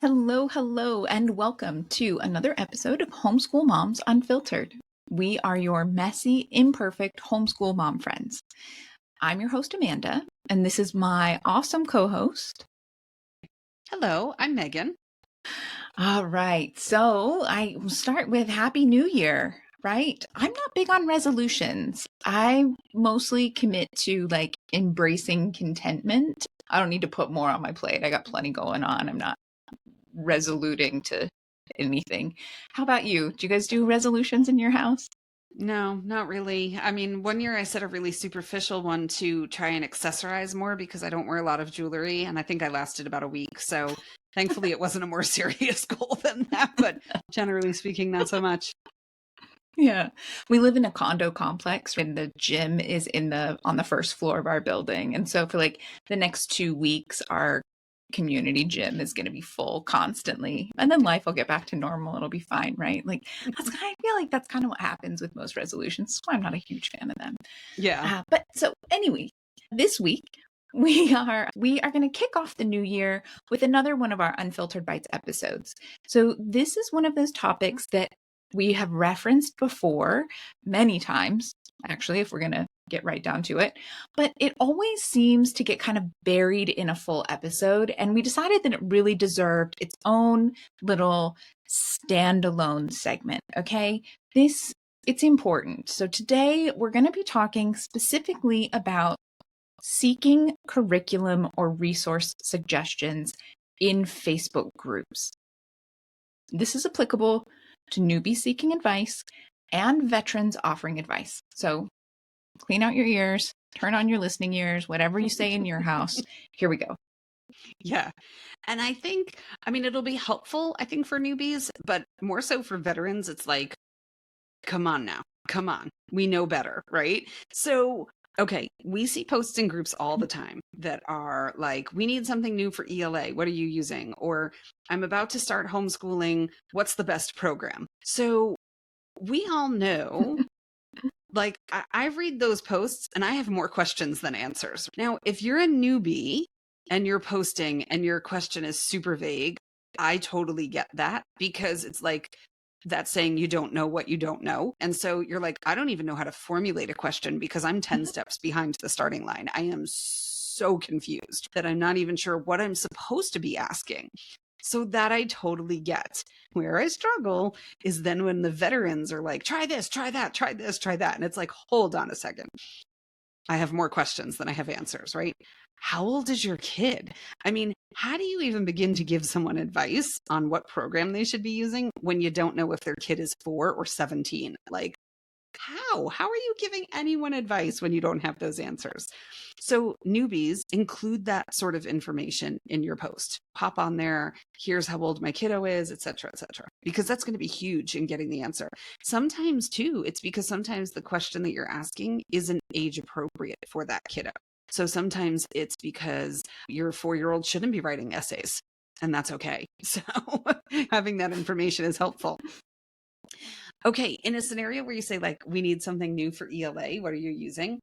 Hello, hello, and welcome to another episode of Homeschool Moms Unfiltered. We are your messy, imperfect homeschool mom friends. I'm your host, Amanda, and this is my awesome co host. Hello, I'm Megan. All right, so I will start with Happy New Year, right? I'm not big on resolutions. I mostly commit to embracing contentment. I don't need to put more on my plate. I got plenty going on. I'm not resoluting to anything. How about you? Do you guys do resolutions in your house? No, not really. I mean, one year I set a really superficial one to try and accessorize more because I don't wear a lot of jewelry, and I think I lasted about a week. So thankfully, it wasn't a more serious goal than that, but generally speaking, not so much. Yeah. We live in a condo complex and the gym is on the first floor of our building. And so for the next 2 weeks, our community gym is going to be full constantly. And then life will get back to normal. It'll be fine, right? I feel like that's kind of what happens with most resolutions. That's why I'm not a huge fan of them. Yeah. But so anyway, this week we are going to kick off the new year with another one of our Unfiltered Bites episodes. So this is one of those topics that we have referenced before many times, actually, if we're going to get right down to it. But it always seems to get kind of buried in a full episode. And we decided that it really deserved its own little standalone segment. Okay. It's important. So today we're going to be talking specifically about seeking curriculum or resource suggestions in Facebook groups. This is applicable to newbies seeking advice and veterans offering advice. So clean out your ears, turn on your listening ears, whatever you say in your house. Here we go. Yeah. And I mean, it'll be helpful, I think, for newbies, but more so for veterans. It's like, come on now, come on. We know better, right? So, okay, we see posts in groups all the time that are like, we need something new for ELA. What are you using? Or I'm about to start homeschooling. What's the best program? So we all know, I read those posts and I have more questions than answers. Now, if you're a newbie and you're posting and your question is super vague, I totally get that because it's like, that's saying you don't know what you don't know. And so you're like, I don't even know how to formulate a question because I'm 10 steps behind the starting line. I am so confused that I'm not even sure what I'm supposed to be asking. So that I totally get. Where I struggle is then when the veterans are like, try this, try that, try this, try that. And it's like, hold on a second. I have more questions than I have answers, right? How old is your kid? I mean, how do you even begin to give someone advice on what program they should be using when you don't know if their kid is 4 or 17? Like, how? How are you giving anyone advice when you don't have those answers? So newbies, include that sort of information in your post. Pop on there, here's how old my kiddo is, et cetera, because that's going to be huge in getting the answer. Sometimes too, it's because sometimes the question that you're asking isn't age appropriate for that kiddo. So sometimes it's because your 4-year-old shouldn't be writing essays, and that's okay. So having that information is helpful. Okay, in a scenario where you say, like, we need something new for ELA, what are you using?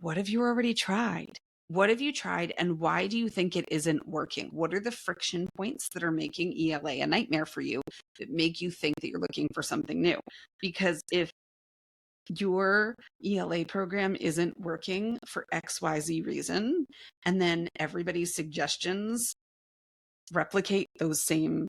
What have you already tried? What have you tried, and why do you think it isn't working? What are the friction points that are making ELA a nightmare for you that make you think that you're looking for something new? Because if your ELA program isn't working for XYZ reason, and then everybody's suggestions replicate those same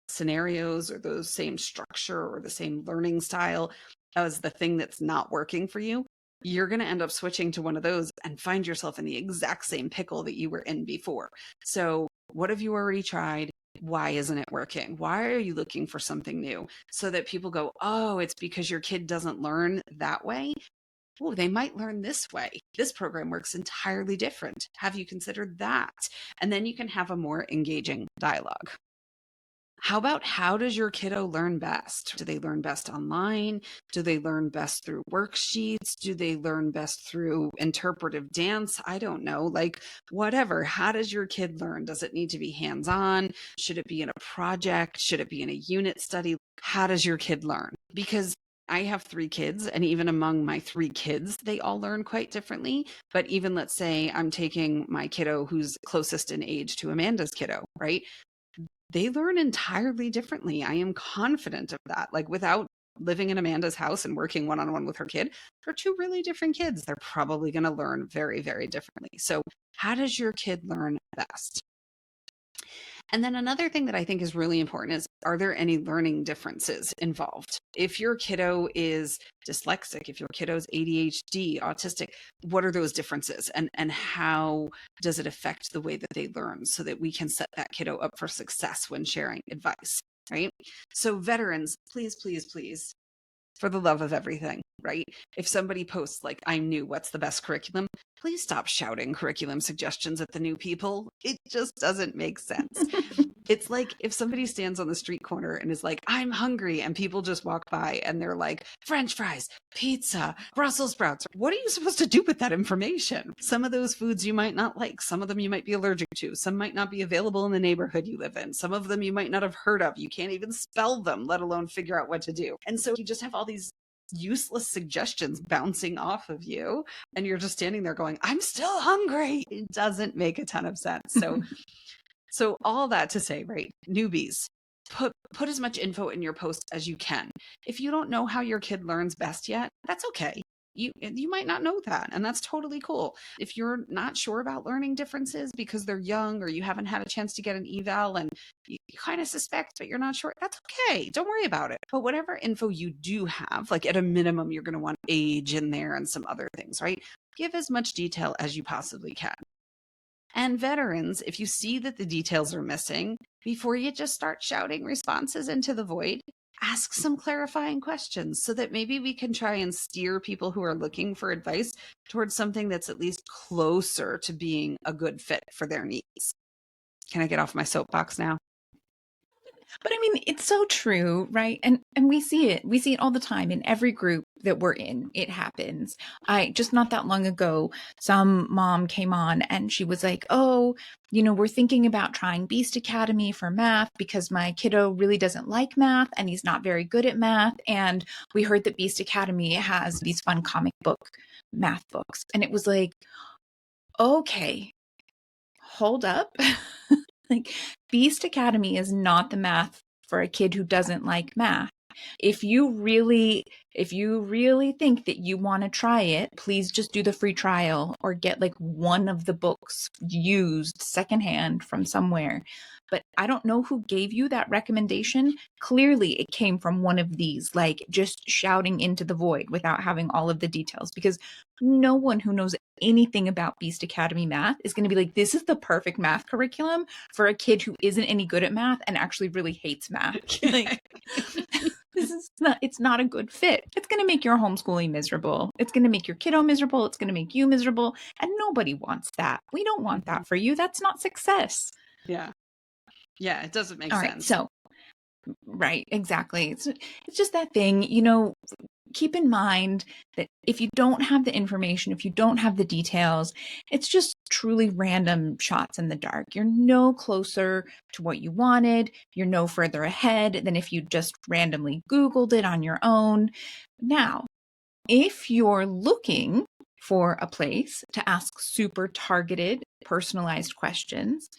scenarios or those same structure or the same learning style as the thing that's not working for you, you're going to end up switching to one of those and find yourself in the exact same pickle that you were in before. So what have you already tried? Why isn't it working? Why are you looking for something new? So that people go, oh, it's because your kid doesn't learn that way. Oh, they might learn this way. This program works entirely different. Have you considered that? And then you can have a more engaging dialogue. How about, how does your kiddo learn best? Do they learn best online? Do they learn best through worksheets? Do they learn best through interpretive dance? I don't know, like whatever. How does your kid learn? Does it need to be hands-on? Should it be in a project? Should it be in a unit study? How does your kid learn? Because I have 3 kids, and even among my 3 kids, they all learn quite differently. But even let's say I'm taking my kiddo who's closest in age to Amanda's kiddo, right? they learn entirely differently. I am confident of that. Like, without living in Amanda's house and working one-on-one with her kid, they're two really different kids. They're probably going to learn very, very differently. So how does your kid learn best? And then another thing that I think is really important is, are there any learning differences involved? If your kiddo is dyslexic, if your kiddo's ADHD, autistic, what are those differences, and how does it affect the way that they learn, so that we can set that kiddo up for success when sharing advice, right? So veterans, please, please, please, for the love of everything, right? If somebody posts like, I'm new, what's the best curriculum? Please stop shouting curriculum suggestions at the new people. It just doesn't make sense. It's like if somebody stands on the street corner and is like, I'm hungry, and people just walk by and they're like, French fries, pizza, Brussels sprouts. What are you supposed to do with that information? Some of those foods you might not like. Some of them you might be allergic to. Some might not be available in the neighborhood you live in. Some of them you might not have heard of. You can't even spell them, let alone figure out what to do. And so you just have all these useless suggestions bouncing off of you, and you're just standing there going, I'm still hungry. It doesn't make a ton of sense. So all that to say, right, newbies, put as much info in your post as you can. If you don't know how your kid learns best yet, that's okay. You might not know that, and that's totally cool. If you're not sure about learning differences because they're young, or you haven't had a chance to get an eval and you kind of suspect but you're not sure, that's okay. Don't worry about it. But whatever info you do have, like at a minimum, you're going to want age in there and some other things, right? Give as much detail as you possibly can. And veterans, if you see that the details are missing, before you just start shouting responses into the void, ask some clarifying questions so that maybe we can try and steer people who are looking for advice towards something that's at least closer to being a good fit for their needs. Can I get off my soapbox now? But I mean, it's so true, right? And we see it. We see it all the time in every group that we're in. It happens. I just not that long ago, some mom came on and she was like, "Oh, we're thinking about trying Beast Academy for math because my kiddo really doesn't like math and he's not very good at math. And we heard that Beast Academy has these fun comic book math books." And it was like, "Okay, hold up." Like, Beast Academy is not the math for a kid who doesn't like math. If you really think that you want to try it, please just do the free trial or get like one of the books used secondhand from somewhere. But I don't know who gave you that recommendation. Clearly, it came from one of these, like just shouting into the void without having all of the details, because no one who knows anything about Beast Academy math is going to be like, this is the perfect math curriculum for a kid who isn't any good at math and actually really hates math. Like, it's not a good fit. It's going to make your homeschooling miserable. It's going to make your kiddo miserable. It's going to make you miserable. And nobody wants that. We don't want that for you. That's not success. Yeah. Yeah, it doesn't make All sense. Right. So, right. Exactly. It's just that thing, keep in mind that if you don't have the information, if you don't have the details, it's just truly random shots in the dark. You're no closer to what you wanted. You're no further ahead than if you just randomly Googled it on your own. Now, if you're looking for a place to ask super targeted, personalized questions,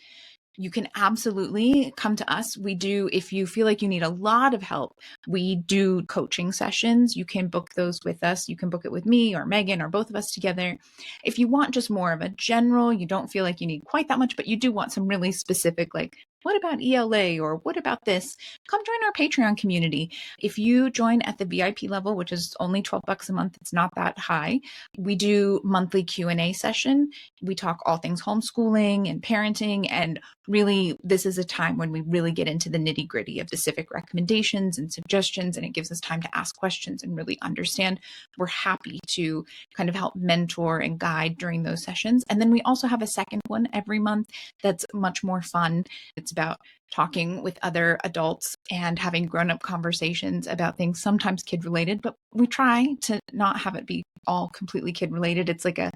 you can absolutely come to us. We do, if you feel like you need a lot of help, we do coaching sessions. You can book those with us. You can book it with me or Megan or both of us together. If you want just more of a general, you don't feel like you need quite that much, but you do want some really specific, like, what about ELA or what about this? Come join our Patreon community. If you join at the VIP level, which is only $12 a month, it's not that high. We do monthly Q&A session. We talk all things homeschooling and parenting, and really, this is a time when we really get into the nitty gritty of specific recommendations and suggestions, and it gives us time to ask questions and really understand. We're happy to kind of help mentor and guide during those sessions. And then we also have a second one every month that's much more fun. It's about talking with other adults and having grown-up conversations about things, sometimes kid-related, but we try to not have it be all completely kid-related. It's like a,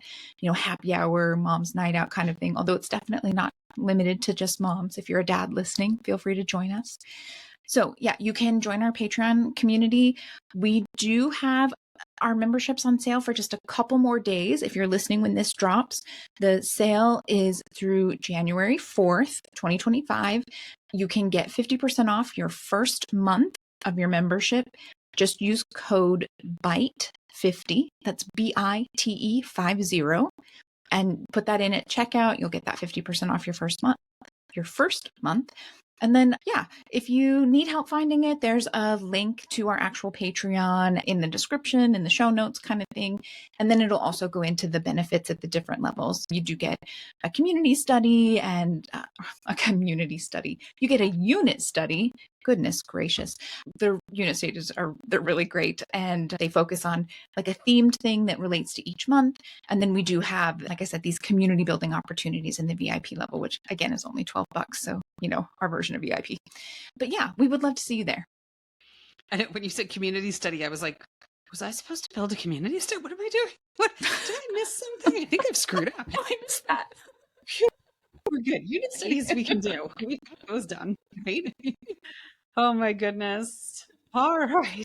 happy hour, mom's night out kind of thing, although it's definitely not limited to just moms. If you're a dad listening, feel free to join us. So yeah, you can join our Patreon community. We do have Our membership's on sale for just a couple more days. If you're listening when this drops, the sale is through January 4th, 2025. You can get 50% off your first month of your membership. Just use code BITE50, that's BITE 50, and put that in at checkout. You'll get that 50% off your first month. And then, yeah, if you need help finding it, there's a link to our actual Patreon in the description, in the show notes kind of thing. And then it'll also go into the benefits at the different levels. You do get a community study and You get a unit study. Goodness gracious. The unit stages they're really great. And they focus on like a themed thing that relates to each month. And then we do have, like I said, these community building opportunities in the VIP level, which again is only $12. So, our version of VIP. But yeah, we would love to see you there. And when you said community study, I was like, was I supposed to build a community study? What am I doing? What did I miss something? I think I've screwed up. I missed that. We're good. Unit studies we can do. We got those done, right? Oh my goodness. All right.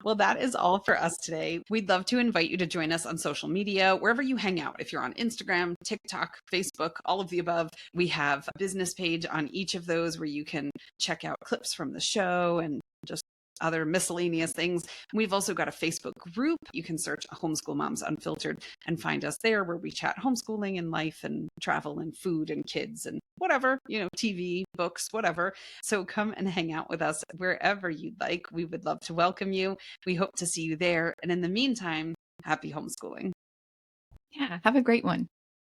Well, that is all for us today. We'd love to invite you to join us on social media, wherever you hang out. If you're on Instagram, TikTok, Facebook, all of the above, we have a business page on each of those where you can check out clips from the show and just other miscellaneous things. We've also got a Facebook group. You can search Homeschool Moms Unfiltered and find us there, where we chat homeschooling and life and travel and food and kids and whatever, TV, books, whatever. So come and hang out with us wherever you'd like. We would love to welcome you. We hope to see you there. And in the meantime, happy homeschooling. Yeah, have a great one.